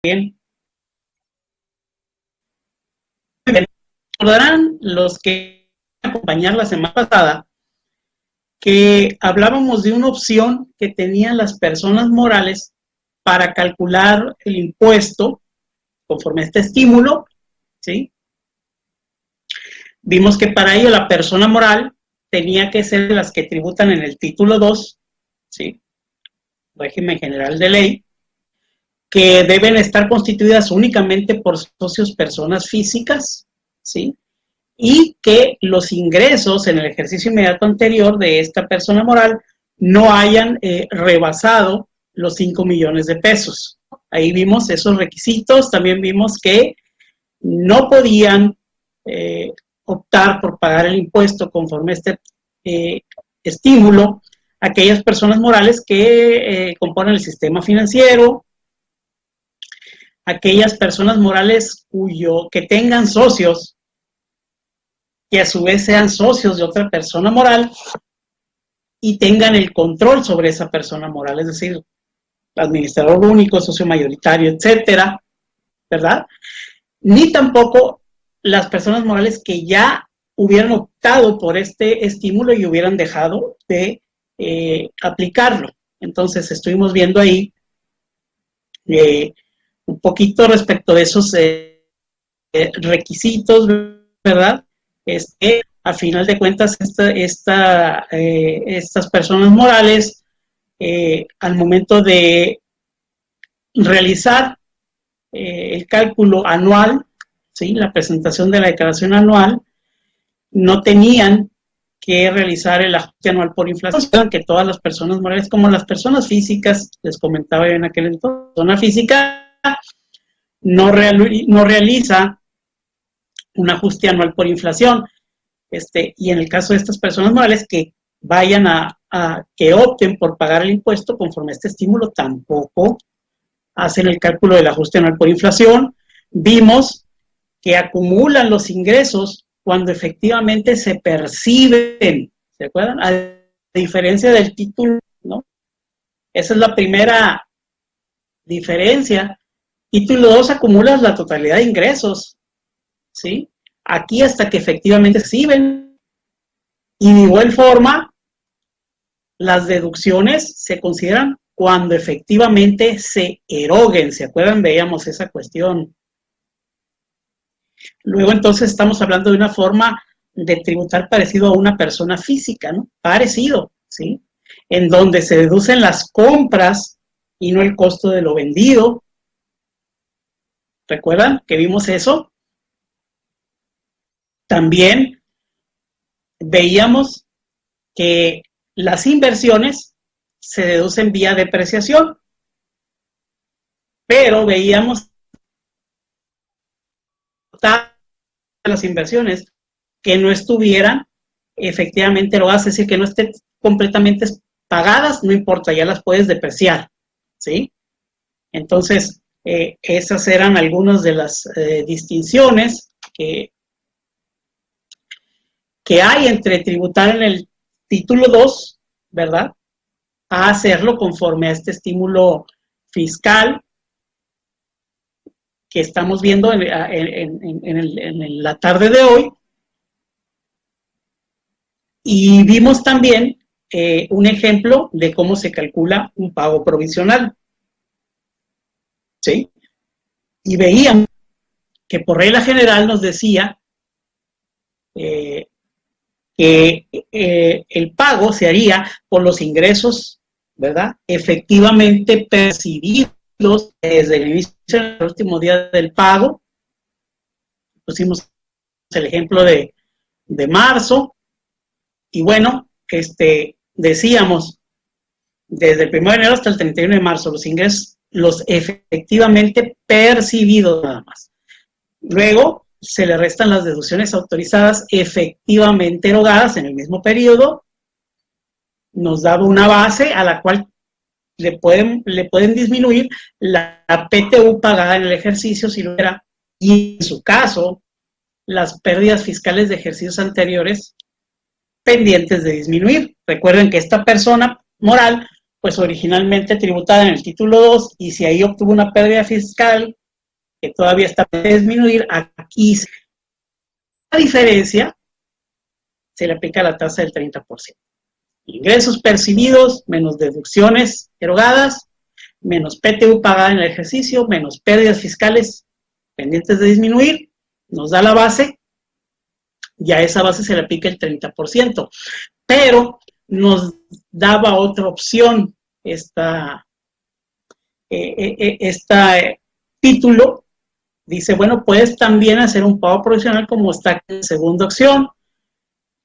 Bien. Recordarán los que acompañaron la semana pasada que hablábamos de una opción que tenían las personas morales para calcular el impuesto conforme a este estímulo, ¿sí? Vimos que para ello la persona moral tenía que ser de las que tributan en el título 2, ¿sí? Régimen general de ley, que deben estar constituidas únicamente por socios personas físicas, ¿sí? Y que los ingresos en el ejercicio inmediato anterior de esta persona moral no hayan rebasado los 5 millones de pesos. Ahí vimos esos requisitos, también vimos que no podían optar por pagar el impuesto conforme a este estímulo aquellas personas morales que componen el sistema financiero, aquellas personas morales que tengan socios que a su vez sean socios de otra persona moral y tengan el control sobre esa persona moral, es decir, administrador único, socio mayoritario, etcétera, ¿verdad? Ni tampoco las personas morales que ya hubieran optado por este estímulo y hubieran dejado de aplicarlo. Entonces, estuvimos viendo ahí un poquito respecto de esos requisitos, ¿verdad? A final de cuentas, estas personas morales, al momento de realizar el cálculo anual, ¿sí? La presentación de la declaración anual, no tenían que realizar el ajuste anual por inflación, que todas las personas morales, como las personas físicas, les comentaba yo en aquel entonces, la persona física no realiza un ajuste anual por inflación, y en el caso de estas personas morales que vayan que opten por pagar el impuesto conforme a este estímulo, tampoco hacen el cálculo del ajuste anual por inflación. Vimos que acumulan los ingresos cuando efectivamente se perciben, ¿se acuerdan? A diferencia del título, ¿no? Esa es la primera diferencia. Título 2 acumulas la totalidad de ingresos, ¿sí? Aquí hasta que efectivamente reciben. Y de igual forma, las deducciones se consideran cuando efectivamente se eroguen. ¿Se acuerdan? Veíamos esa cuestión. Luego entonces estamos hablando de una forma de tributar parecido a una persona física, ¿no? Parecido, ¿sí? En donde se deducen las compras y no el costo de lo vendido. ¿Recuerdan que vimos eso? También veíamos que las inversiones se deducen vía depreciación, pero veíamos las inversiones que no estuvieran efectivamente erogadas, es decir, que no estén completamente pagadas, no importa, ya las puedes depreciar, ¿sí? Entonces, esas eran algunas de las distinciones que hay entre tributar en el título 2, ¿verdad?, a hacerlo conforme a este estímulo fiscal que estamos viendo en la tarde de hoy. Y vimos también un ejemplo de cómo se calcula un pago provisional, ¿sí? Y veíamos que por regla general nos decía que el pago se haría por los ingresos, ¿verdad?, efectivamente percibidos desde el inicio del último día del pago. Pusimos el ejemplo de marzo, y bueno, decíamos, desde el 1 de enero hasta el 31 de marzo, los ingresos, los efectivamente percibidos nada más. Luego, se le restan las deducciones autorizadas efectivamente erogadas en el mismo periodo. Nos daba una base a la cual le pueden disminuir la PTU pagada en el ejercicio si lo era, y en su caso, las pérdidas fiscales de ejercicios anteriores pendientes de disminuir. Recuerden que esta persona moral pues originalmente tributada en el título 2, y si ahí obtuvo una pérdida fiscal que todavía está a disminuir, aquí la diferencia se le aplica la tasa del 30%. Ingresos percibidos menos deducciones erogadas, menos PTU pagada en el ejercicio, menos pérdidas fiscales pendientes de disminuir, nos da la base, y a esa base se le aplica el 30%. Pero nos daba otra opción título. Dice, bueno, puedes también hacer un pago provisional como está en segunda opción.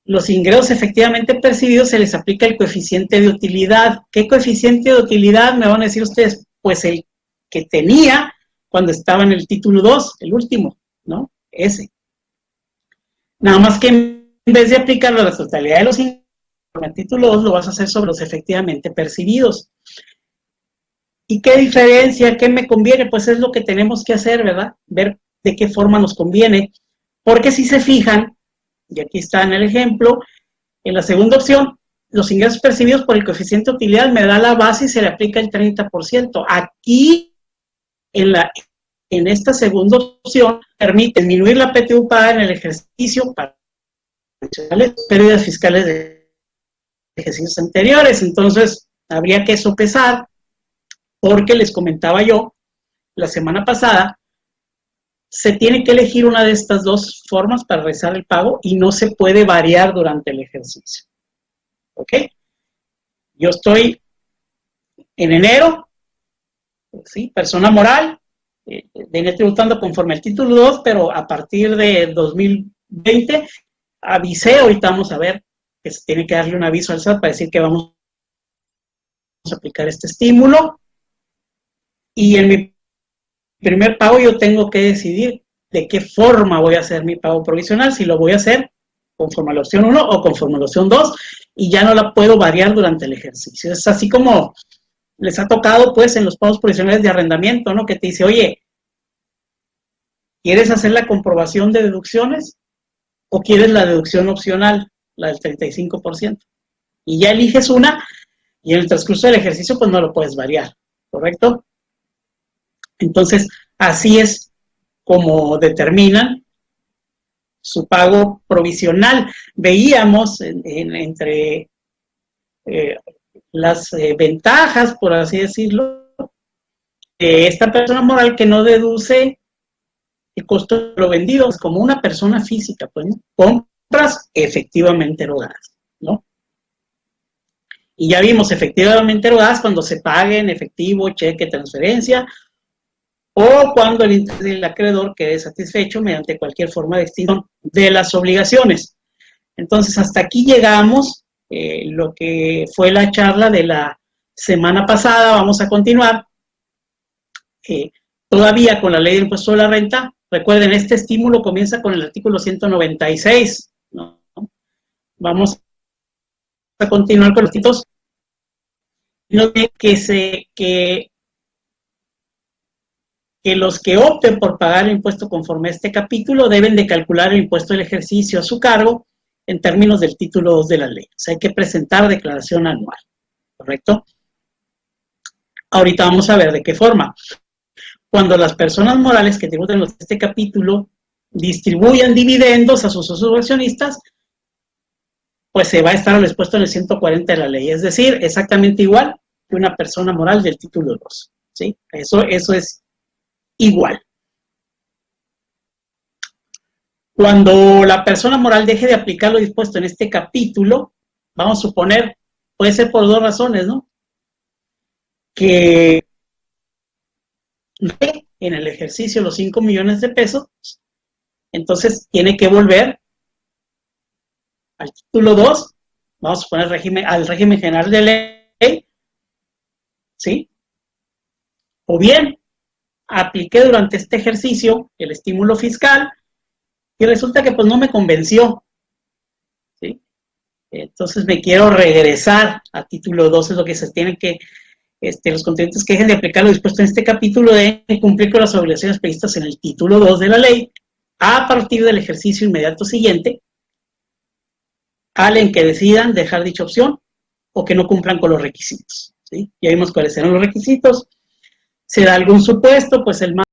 Los ingresos efectivamente percibidos se les aplica el coeficiente de utilidad. ¿Qué coeficiente de utilidad me van a decir ustedes? Pues el que tenía cuando estaba en el título 2, el último, ¿no? Ese. Nada más que en vez de aplicarlo a la totalidad de los ingresos, en el título 2 lo vas a hacer sobre los efectivamente percibidos. ¿Y qué diferencia? ¿Qué me conviene? Pues es lo que tenemos que hacer, ¿verdad? Ver de qué forma nos conviene. Porque si se fijan, y aquí está en el ejemplo, en la segunda opción, los ingresos percibidos por el coeficiente de utilidad me da la base y se le aplica el 30%. Aquí, en esta segunda opción, permite disminuir la PTU pagada en el ejercicio para pérdidas fiscales de ejercicios anteriores. Entonces, habría que sopesar, porque les comentaba yo la semana pasada, se tiene que elegir una de estas dos formas para realizar el pago y no se puede variar durante el ejercicio. ¿Ok? Yo estoy en enero, ¿sí? Persona moral, venía tributando conforme al título 2, pero a partir de 2020 avisé, ahorita vamos a ver que se tiene que darle un aviso al SAT para decir que vamos a aplicar este estímulo. Y en mi primer pago yo tengo que decidir de qué forma voy a hacer mi pago provisional, si lo voy a hacer conforme a la opción 1 o conforme a la opción 2, y ya no la puedo variar durante el ejercicio. Es así como les ha tocado, pues, en los pagos provisionales de arrendamiento, ¿no? Que te dice, oye, ¿quieres hacer la comprobación de deducciones o quieres la deducción opcional, la del 35%? Y ya eliges una, y en el transcurso del ejercicio, pues, no lo puedes variar, ¿correcto? Entonces, así es como determinan su pago provisional. Veíamos entre las ventajas, por así decirlo, de esta persona moral que no deduce el costo de lo vendido, es como una persona física, pues, ¿no? Compras efectivamente erogadas, ¿no? Y ya vimos efectivamente erogadas cuando se pague en efectivo, cheque, transferencia, o cuando el interés del acreedor quede satisfecho mediante cualquier forma de extinción de las obligaciones. Entonces, hasta aquí llegamos, lo que fue la charla de la semana pasada. Vamos a continuar todavía con la ley del impuesto de la renta. Recuerden, este estímulo comienza con el artículo 196, ¿no? Vamos a continuar con los títulos que los que opten por pagar el impuesto conforme a este capítulo deben de calcular el impuesto del ejercicio a su cargo en términos del título 2 de la ley. O sea, hay que presentar declaración anual, ¿correcto? Ahorita vamos a ver de qué forma. Cuando las personas morales que tributan este capítulo distribuyan dividendos a sus socios accionistas, pues se va a estar expuesto en el 140 de la ley. Es decir, exactamente igual que una persona moral del título 2. ¿Sí? Eso es igual. Cuando la persona moral deje de aplicar lo dispuesto en este capítulo, vamos a suponer, puede ser por dos razones, ¿no? Que en el ejercicio los 5 millones de pesos, entonces tiene que volver al título 2, vamos a poner al régimen general de ley, ¿sí? O bien, apliqué durante este ejercicio el estímulo fiscal y resulta que pues no me convenció, ¿sí? Entonces me quiero regresar a título 2, es lo que se tiene que, los contribuyentes que dejen de aplicar lo dispuesto en este capítulo deben cumplir con las obligaciones previstas en el título 2 de la ley a partir del ejercicio inmediato siguiente al en que decidan dejar dicha opción o que no cumplan con los requisitos. ¿sí? Ya vimos cuáles eran los requisitos. Se da algún supuesto, pues el